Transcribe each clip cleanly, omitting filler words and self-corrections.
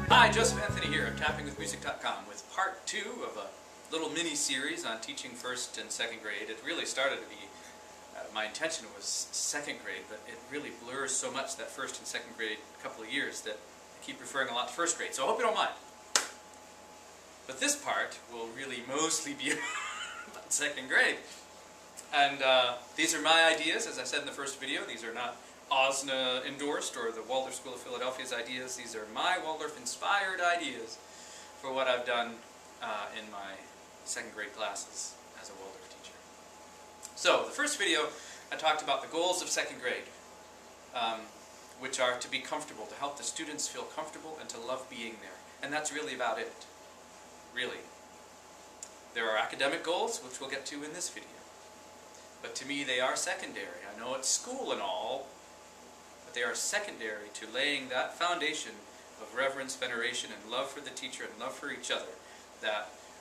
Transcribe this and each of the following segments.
Hi, Joseph Anthony here of tappingwithmusic.com with part 2 of a little mini-series on teaching 1st and 2nd grade. It really started to be, my intention was 2nd grade, but it really blurs so much that 1st and 2nd grade couple of years that I keep referring a lot to 1st grade, so I hope you don't mind. But this part will really mostly be about 2nd grade. And these are my ideas, as I said in the first video. These are not OSNA endorsed or the Waldorf School of Philadelphia's ideas. These are my Waldorf inspired ideas for what I've done in my 2nd grade classes as a Waldorf teacher. So the first video I talked about the goals of 2nd grade, which are to be comfortable, to help the students feel comfortable and to love being there. And that's really about it. Really. There are academic goals, which we'll get to in this video. But to me they are secondary. I know it's school and all, but they are secondary to laying that foundation of reverence, veneration, and love for the teacher and love for each other.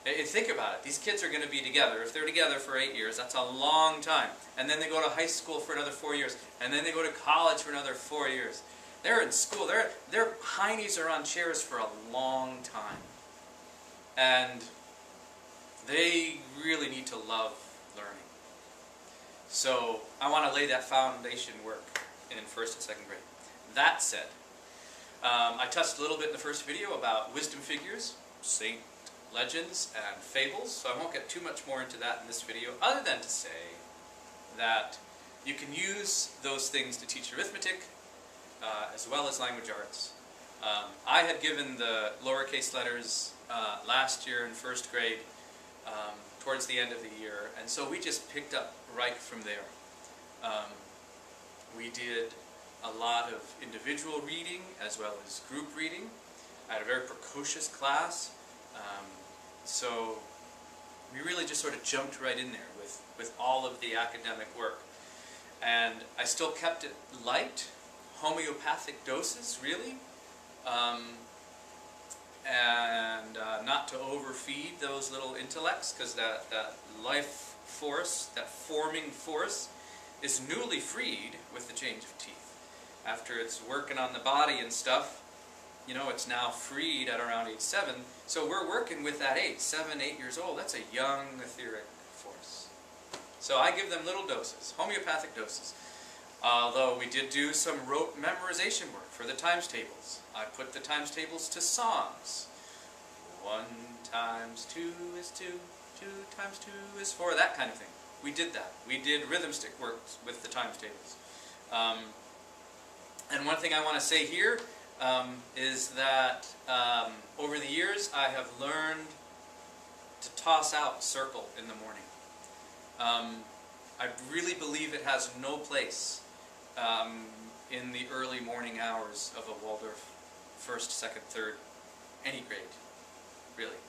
And think about it, these kids are going to be together. If they're together for 8 years, that's a long time. And then they go to high school for another 4 years. And then they go to college for another 4 years. They're in school, their heinies are on chairs for a long time. And they really need to love learning. So I want to lay that foundation work in 1st and 2nd grade. That said, I touched a little bit in the first video about wisdom figures, saint legends, and fables, so I won't get too much more into that in this video, other than to say that you can use those things to teach arithmetic as well as language arts. I had given the lowercase letters last year in 1st grade towards the end of the year, and so we just picked up right from there. We did a lot of individual reading as well as group reading. I had a very precocious class, so we really just sort of jumped right in there with all of the academic work. And I still kept it light, homeopathic doses really, and not to overfeed those little intellects, because that life force, that forming force, is newly freed with the change of teeth. After it's working on the body and stuff, you know, it's now freed at around age 7. So we're working with that age, 7, 8 years old. That's a young etheric force. So I give them little doses, homeopathic doses. Although we did do some rote memorization work for the times tables. I put the times tables to songs. 1 times 2 is 2, 2 times 2 is 4, that kind of thing. We did that. We did rhythm stick work with the times tables. And one thing I want to say here is that over the years I have learned to toss out circle in the morning. I really believe it has no place in the early morning hours of a Waldorf 1st, 2nd, 3rd, any grade, really.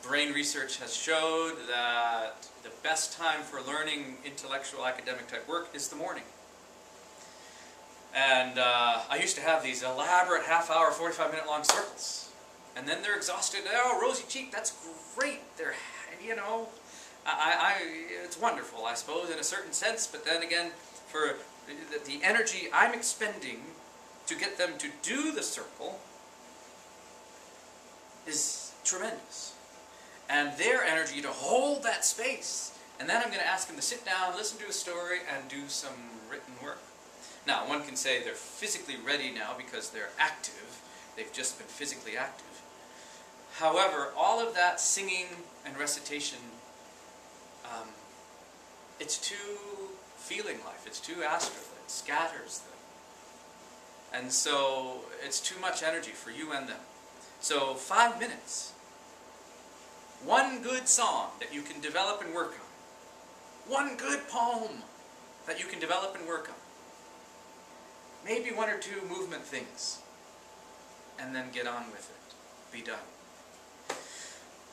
Brain research has showed that the best time for learning intellectual academic type work is the morning. And I used to have these elaborate half-hour, 45-minute long circles. And then they're exhausted. Oh, rosy cheek, that's great. They're, you know, it's wonderful, I suppose, in a certain sense. But then again, for the energy I'm expending to get them to do the circle is tremendous. And their energy to hold that space. And then I'm going to ask them to sit down, listen to a story, and do some written work. Now, one can say they're physically ready now because they're active. They've just been physically active. However, all of that singing and recitation, it's too feeling life. It's too astral. It scatters them. And so it's too much energy for you and them. So 5 minutes. One good song that you can develop and work on. One good poem that you can develop and work on. Maybe 1 or 2 movement things. And then get on with it. Be done.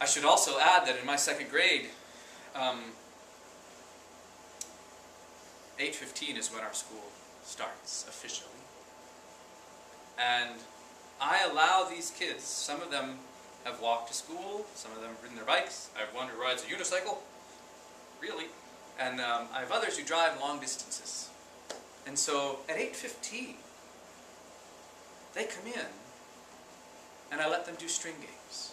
I should also add that in my 2nd grade, 8:15 is when our school starts officially. And I allow these kids, some of them have walked to school, some of them have ridden their bikes. I have one who rides a unicycle. Really? And I have others who drive long distances. And so at 8:15, they come in, and I let them do string games.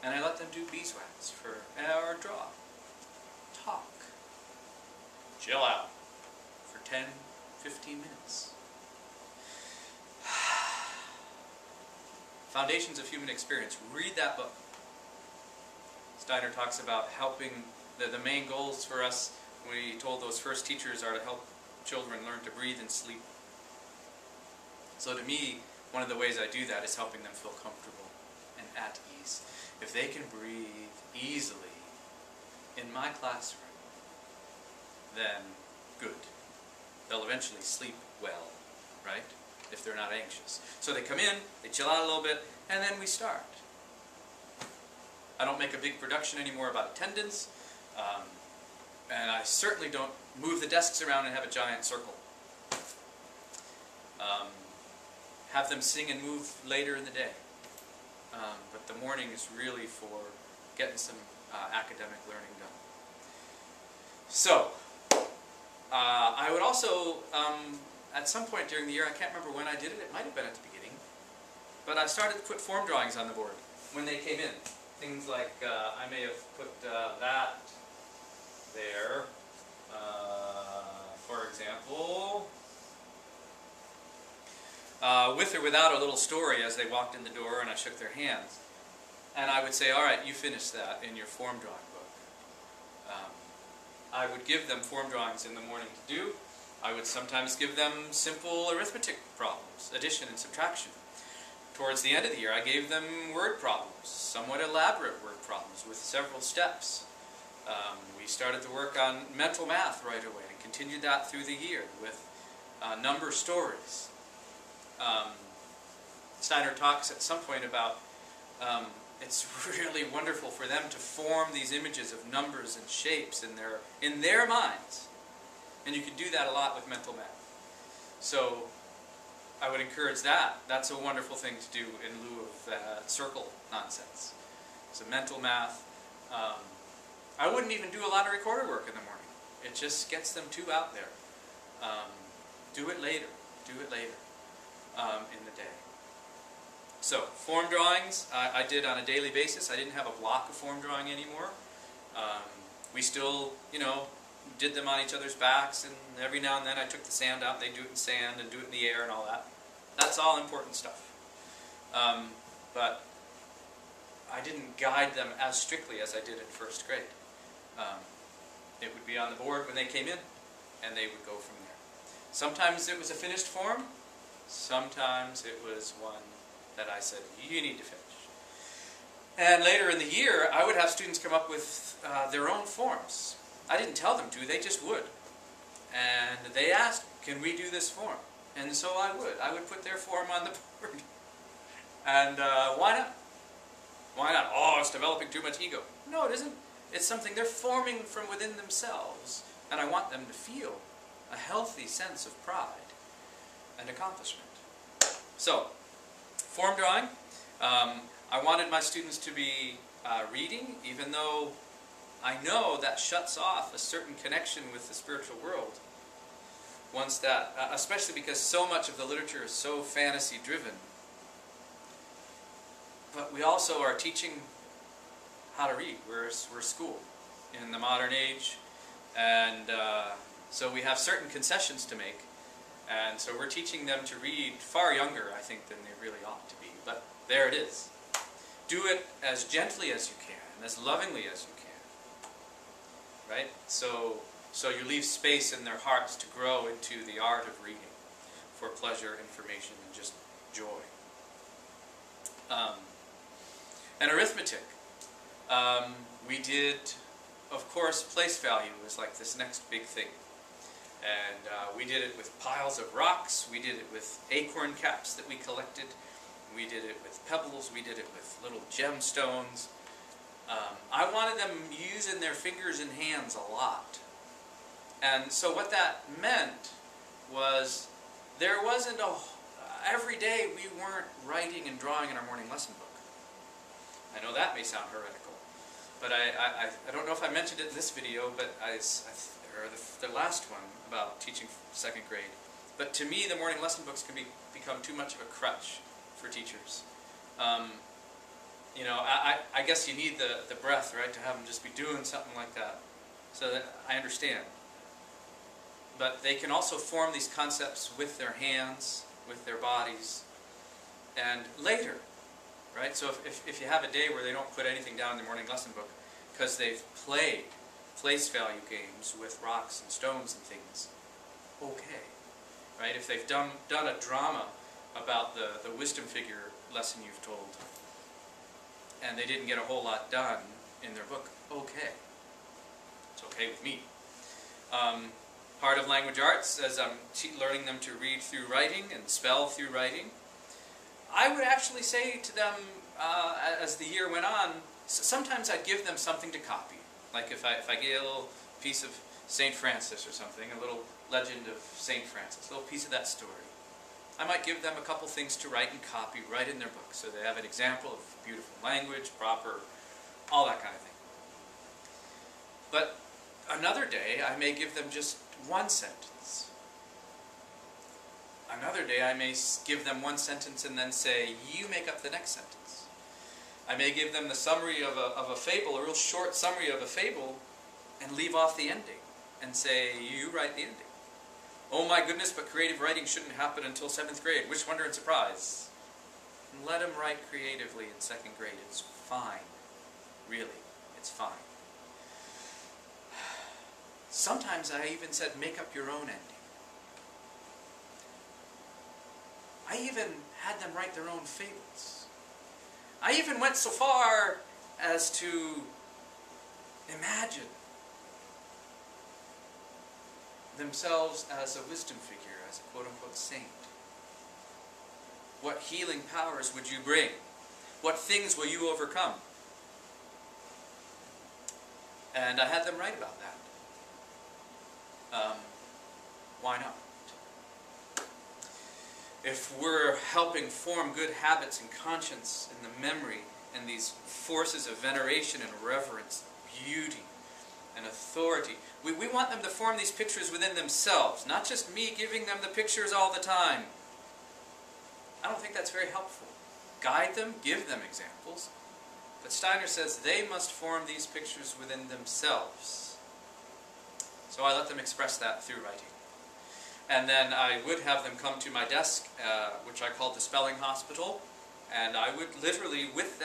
And I let them do beeswax or draw, talk, chill out for 10, 15 minutes. Foundations of Human Experience. Read that book. Steiner talks about helping, the main goals for us when he told those first teachers are to help children learn to breathe and sleep. So to me, one of the ways I do that is helping them feel comfortable and at ease. If they can breathe easily in my classroom, then good. They'll eventually sleep well, right? If they're not anxious. So they come in, they chill out a little bit, and then we start. I don't make a big production anymore about attendance, and I certainly don't move the desks around and have a giant circle. Have them sing and move later in the day. But the morning is really for getting some academic learning done. So, I would also, at some point during the year, I can't remember when I did it, it might have been at the beginning, but I started to put form drawings on the board when they came in. Things like, I may have put that there, for example, with or without a little story as they walked in the door and I shook their hands. And I would say, all right, you finish that in your form drawing book. I would give them form drawings in the morning to do. I would sometimes give them simple arithmetic problems, addition and subtraction. Towards the end of the year, I gave them word problems, somewhat elaborate word problems with several steps. We started to work on mental math right away and continued that through the year with number stories. Steiner talks at some point about it's really wonderful for them to form these images of numbers and shapes in their minds. And you can do that a lot with mental math. So I would encourage that. That's a wonderful thing to do in lieu of circle nonsense. So mental math. I wouldn't even do a lot of recorder work in the morning. It just gets them too out there. Do it later. Do it later in the day. So form drawings I did on a daily basis. I didn't have a block of form drawing anymore. We still, did them on each other's backs, and every now and then I took the sand out and they do it in sand and do it in the air and all that. That's all important stuff. But I didn't guide them as strictly as I did in first grade. It would be on the board when they came in, and they would go from there. Sometimes it was a finished form, sometimes it was one that I said, you need to finish. And later in the year, I would have students come up with their own forms. I didn't tell them to, they just would. And they asked, can we do this form? And so I would. I would put their form on the board. And why not? Why not? Oh, it's developing too much ego. No, it isn't. It's something they're forming from within themselves. And I want them to feel a healthy sense of pride and accomplishment. So, form drawing. I wanted my students to be reading, even though I know that shuts off a certain connection with the spiritual world. Once that, especially because so much of the literature is so fantasy-driven. But we also are teaching how to read. We're school in the modern age, and so we have certain concessions to make. And so we're teaching them to read far younger, I think, than they really ought to be. But there it is. Do it as gently as you can, as lovingly as you can. Right? So you leave space in their hearts to grow into the art of reading for pleasure, information, and just joy. And arithmetic. We did, of course, place value was like this next big thing. And we did it with piles of rocks, we did it with acorn caps that we collected, we did it with pebbles, we did it with little gemstones. I wanted them using their fingers and hands a lot. And so what that meant was there wasn't every day we weren't writing and drawing in our morning lesson book. I know that may sound heretical. But I don't know if I mentioned it in this video, but or the last one about teaching second grade. But to me, the morning lesson books can become too much of a crutch for teachers. You know, I guess you need the breath, right, to have them just be doing something like that. So that I understand. But they can also form these concepts with their hands, with their bodies, and later, right? So if you have a day where they don't put anything down in their morning lesson book because they've played place value games with rocks and stones and things, okay, right? If they've done a drama about the wisdom figure lesson you've told, and they didn't get a whole lot done in their book, okay. It's okay with me. Part of language arts, as I'm learning them to read through writing and spell through writing, I would actually say to them, as the year went on, sometimes I'd give them something to copy. Like if I get a little piece of St. Francis or something, a little legend of St. Francis, a little piece of that story, I might give them a couple things to write and copy right in their book, so they have an example of beautiful language, proper, all that kind of thing. But another day, I may give them just one sentence. Another day, I may give them one sentence and then say, you make up the next sentence. I may give them the summary of a fable, a real short summary of a fable, and leave off the ending and say, you write the ending. Oh my goodness, but creative writing shouldn't happen until 7th grade. Which wonder and surprise. And let them write creatively in 2nd grade. It's fine. Really, it's fine. Sometimes I even said, make up your own ending. I even had them write their own fables. I even went so far as to imagine themselves as a wisdom figure, as a quote-unquote saint. What healing powers would you bring? What things will you overcome? And I had them write about that. Why not? If we're helping form good habits and conscience and the memory and these forces of veneration and reverence, beauty and authority, we want them to form these pictures within themselves, not just me giving them the pictures all the time. I don't think that's very helpful. Guide them, give them examples, but Steiner says they must form these pictures within themselves. So I let them express that through writing. And then I would have them come to my desk, which I called the spelling hospital, and I would literally, with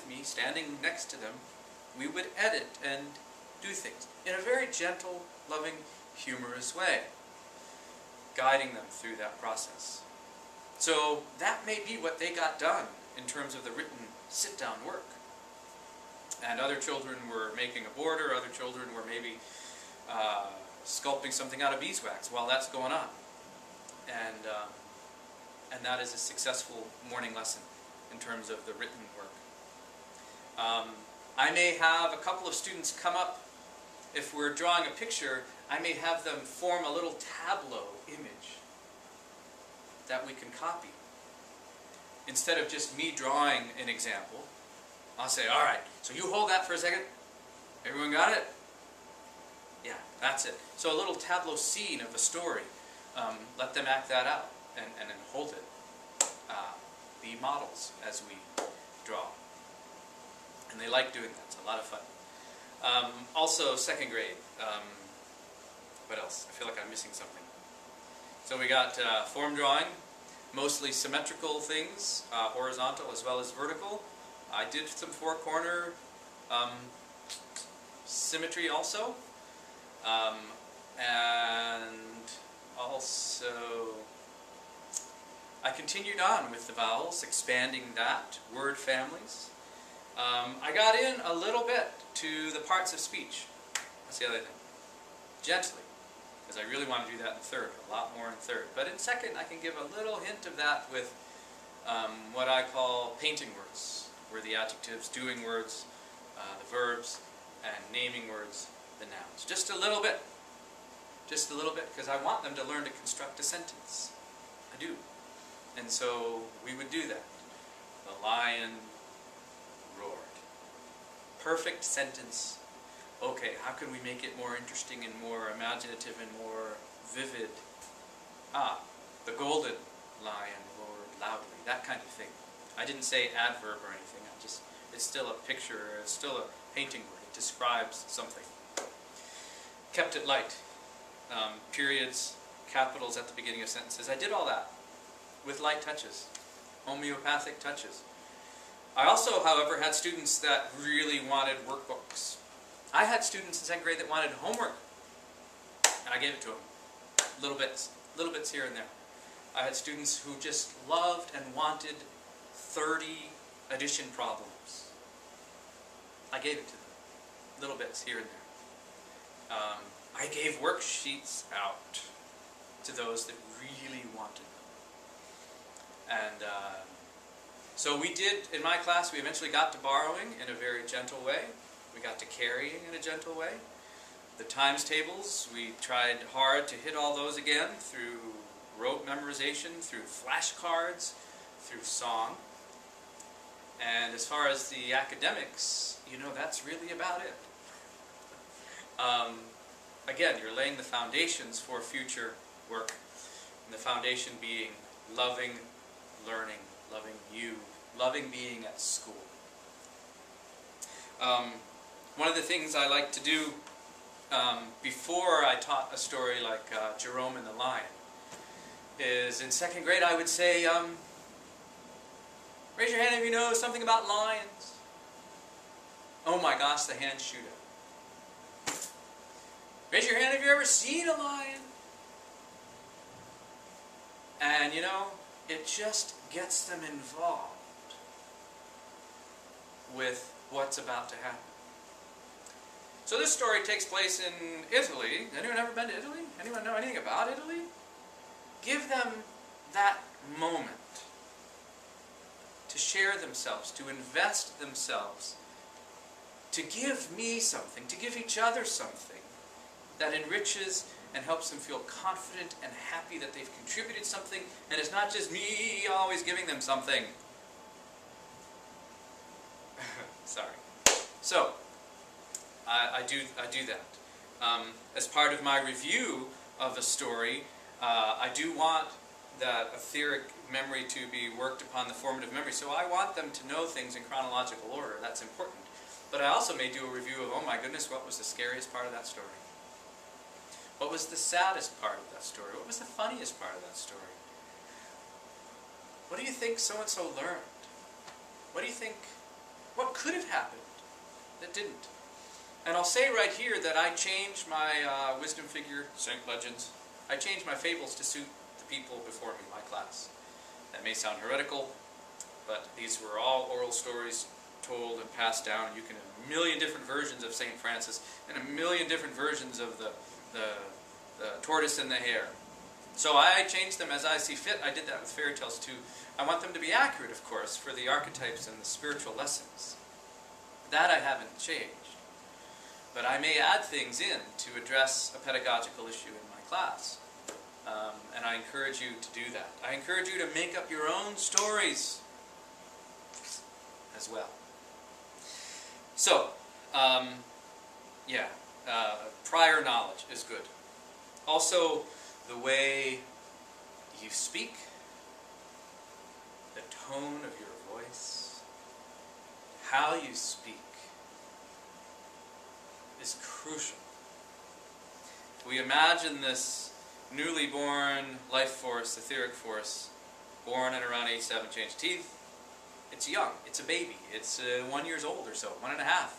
me, standing next to them, we would edit and do things in a very gentle, loving, humorous way, guiding them through that process. So that may be what they got done in terms of the written sit-down work. And other children were making a border, other children were maybe sculpting something out of beeswax while that's going on. And that is a successful morning lesson in terms of the written work. I may have a couple of students come up. If we're drawing a picture, I may have them form a little Tableau image that we can copy. Instead of just me drawing an example, I'll say, all right, so you hold that for a second. Everyone got it? Yeah, that's it. So a little Tableau scene of a story. Let them act that out and then hold it. Be models as we draw. And they like doing that. It's a lot of fun. Also, 2nd grade. What else? I feel like I'm missing something. So we got form drawing, mostly symmetrical things, horizontal as well as vertical. I did some four-corner symmetry also. And also, I continued on with the vowels, expanding that, word families. I got in a little bit to the parts of speech. That's the other thing. Gently, because I really want to do that in 3rd, a lot more in 3rd. But in 2nd, I can give a little hint of that with what I call painting words, where the adjectives, doing words, the verbs, and naming words, the nouns. Just a little bit. Just a little bit, because I want them to learn to construct a sentence. I do. And so we would do that. The lion roared. perfect sentence. Okay, how can we make it more interesting and more imaginative and more vivid? Ah, the golden lion roared loudly, that kind of thing. I didn't say adverb or anything, it's still a picture, it's still a painting word, it describes something. Kept it light. Periods, capitals at the beginning of sentences. I did all that with light touches, homeopathic touches. I also, however, had students that really wanted workbooks. I had students in 2nd grade that wanted homework, and I gave it to them. Little bits here and there. I had students who just loved and wanted 30 addition problems. I gave it to them. Little bits here and there. I gave worksheets out to those that really wanted them. And so we did, in my class, we eventually got to borrowing in a very gentle way. We got to carrying in a gentle way. The times tables, we tried hard to hit all those again through rote memorization, through flashcards, through song. And as far as the academics, you know, that's really about it. Again, you're laying the foundations for future work. And the foundation being loving learning, loving you, loving being at school. One of the things I like to do before I taught a story like Jerome and the Lion is in 2nd grade I would say, raise your hand if you know something about lions. Oh my gosh, the hands shoot up. Raise your hand if you've ever seen a lion. And you know, it just gets them involved with what's about to happen. So this story takes place in Italy. Anyone ever been to Italy? Anyone know anything about Italy? Give them that moment to share themselves, to invest themselves, to give me something, to give each other something that enriches and helps them feel confident and happy that they've contributed something, and it's not just me always giving them something. Sorry. So, I do that. As part of my review of a story, I do want that etheric memory to be worked upon the formative memory. So I want them to know things in chronological order. That's important. But I also may do a review of, oh my goodness, what was the scariest part of that story? What was the saddest part of that story? What was the funniest part of that story? What do you think so-and-so learned? What do you think, what could have happened that didn't? And I'll say right here that I changed my wisdom figure, Saint Legends, I changed my fables to suit the people before me, my class. That may sound heretical, but these were all oral stories told and passed down. You can have a million different versions of St. Francis and a million different versions of the tortoise and the hare. So I changed them as I see fit. I did that with fairy tales too. I want them to be accurate, of course, for the archetypes and the spiritual lessons. That I haven't changed. But I may add things in to address a pedagogical issue in my class. And I encourage you to do that. I encourage you to make up your own stories as well. So, prior knowledge is good. Also, the way you speak, the tone of your voice, how you speak is crucial. If we imagine this newly born life force, etheric force, born at around age 7, changed teeth, it's young, it's a baby, it's 1 year old or so, 1.5,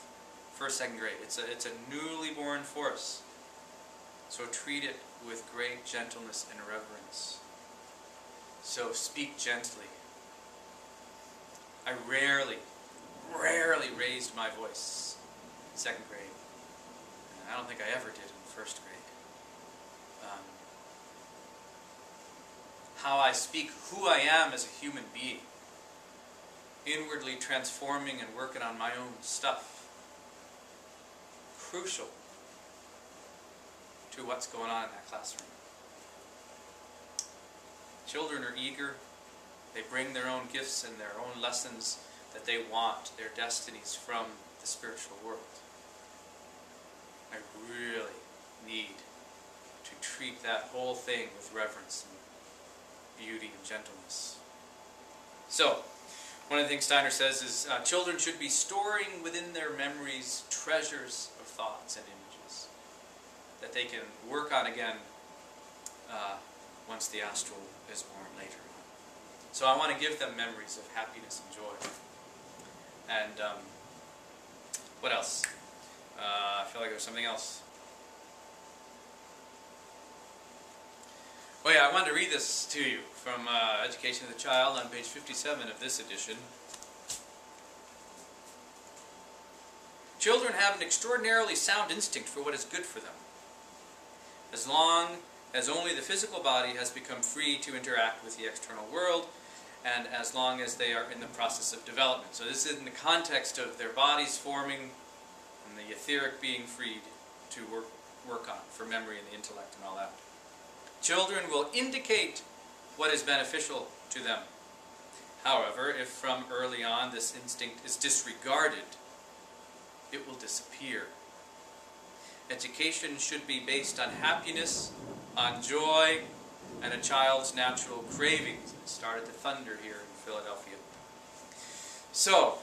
first, 2nd grade. It's a newly born force. So treat it with great gentleness and reverence. So speak gently. I rarely raised my voice in 2nd grade. And I don't think I ever did in 1st grade. How I speak, who I am as a human being, inwardly transforming and working on my own stuff, crucial to what's going on in that classroom. Children are eager. They bring their own gifts and their own lessons that they want, their destinies from the spiritual world. I really need to treat that whole thing with reverence and beauty and gentleness. So, one of the things Steiner says is children should be storing within their memories treasures of thoughts and images that they can work on again once the astral is born later. So I want to give them memories of happiness and joy. And what else? I feel like there's something else. Oh yeah, I wanted to read this to you from Education of the Child on page 57 of this edition. Children have an extraordinarily sound instinct for what is good for them, as long as only the physical body has become free to interact with the external world, and as long as they are in the process of development. So this is in the context of their bodies forming and the etheric being freed to work on for memory and the intellect and all that. Children will indicate what is beneficial to them. However, if from early on this instinct is disregarded, it will disappear. Education should be based on happiness, on joy, and a child's natural cravings. It started to thunder here in Philadelphia. So,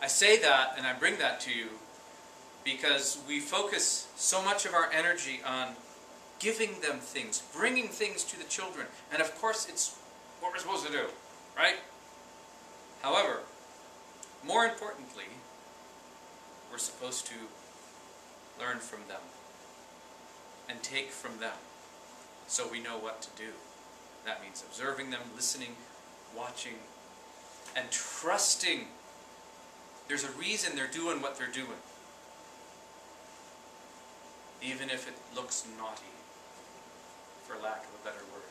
I say that and I bring that to you because we focus so much of our energy on giving them things, bringing things to the children. And of course, it's what we're supposed to do, right? However, more importantly, we're supposed to learn from them and take from them so we know what to do. That means observing them, listening, watching, and trusting. There's a reason they're doing what they're doing, even if it looks naughty, for lack of a better word.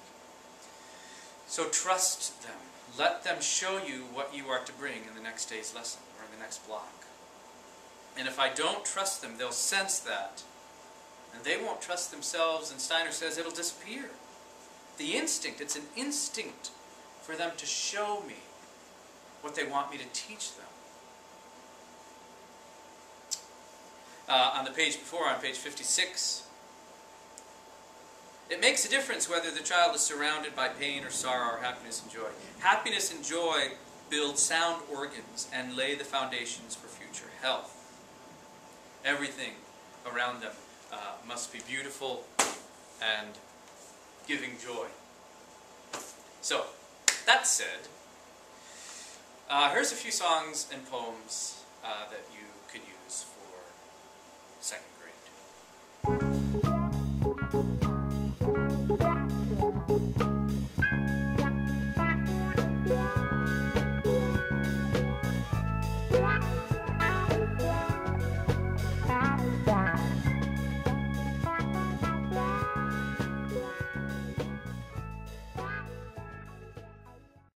So trust them. Let them show you what you are to bring in the next day's lesson or in the next block. And if I don't trust them, they'll sense that. And they won't trust themselves, and Steiner says it'll disappear. The instinct, it's an instinct for them to show me what they want me to teach them. On the page before, on page 56, it makes a difference whether the child is surrounded by pain or sorrow or happiness and joy. Happiness and joy build sound organs and lay the foundations for future health. Everything around them must be beautiful and giving joy. So, that said, here's a few songs and poems that you could use for second grade.